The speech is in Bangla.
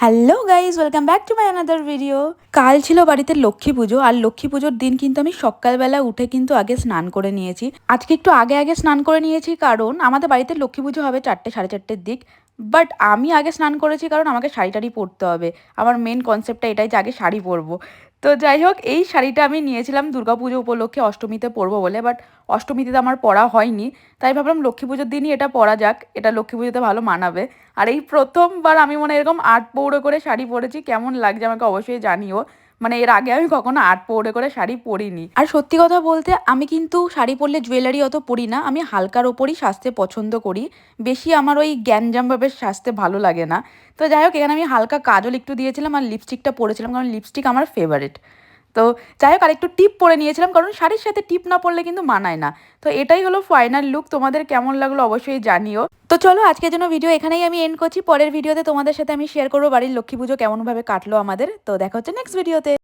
Hello guys, welcome back to my another video. কাল ছিল বাড়িতে লক্ষ্মী পুজো, আর লক্ষ্মী পুজোর দিন কিন্তু আমি সকালবেলা উঠে কিন্তু আগে স্নান করে নিয়েছি। আজকে একটু আগে আগে স্নান করে নিয়েছি, কারণ আমাদের বাড়িতে লক্ষ্মী পুজো হবে 4টে সাড়ে 4টের দিক। বাট আমি আগে স্নান করেছি কারণ আমাকে শাড়ি টাড়ি পরতে হবে। আমার মেন কনসেপ্টটা এটাই যে আগে শাড়ি পরবো। তো যাই হোক, এই শাড়িটা আমি নিয়েছিলাম দুর্গাপুজো উপলক্ষে অষ্টমীতে পরবো বলে, বাট অষ্টমীতে তো আমার পরা হয়নি। তাই ভাবলাম লক্ষ্মী পুজোর দিনই এটা পরা যাক, এটা লক্ষ্মী পুজোতে ভালো মানাবে। আর এই প্রথমবার আমি মনে হয় এরকম 8 পৌড়ে করে শাড়ি পরেছি। কেমন লাগছে আমাকে অবশ্যই জানিও। মানে এর আগে আমি কখনো 8 পৌড়ে করে শাড়ি পরিনি। আর সত্যি কথা বলতে, আমি কিন্তু শাড়ি পরলে জুয়েলারি অত পরি না, আমি হালকার ওপরই সাজতে পছন্দ করি। বেশি আমার ওই গ্যাঞ্জামভাবে সাজতে ভালো লাগে না। তো যাই হোক, এখানে আমি হালকা কাজল একটু দিয়েছিলাম আর লিপস্টিকটা পরেছিলাম, কারণ লিপস্টিক আমার ফেভারিট। তো যাই হোক, আর একটু টিপ পরে নিয়েছিলাম, কারণ শাড়ির সাথে টিপ না পরলে কিন্তু মানায় না। তো এটাই হলো ফাইনাল লুক। তোমাদের কেমন লাগলো অবশ্যই জানিও। তো চলো, আজকের জন্য ভিডিও এখানেই আমি এন্ড করছি। পরের ভিডিওতে তোমাদের সাথে আমি শেয়ার করবো বাড়ির লক্ষ্মী পুজো কেমনভাবে কাটলো আমাদের। তো দেখা হচ্ছে নেক্সট ভিডিওতে।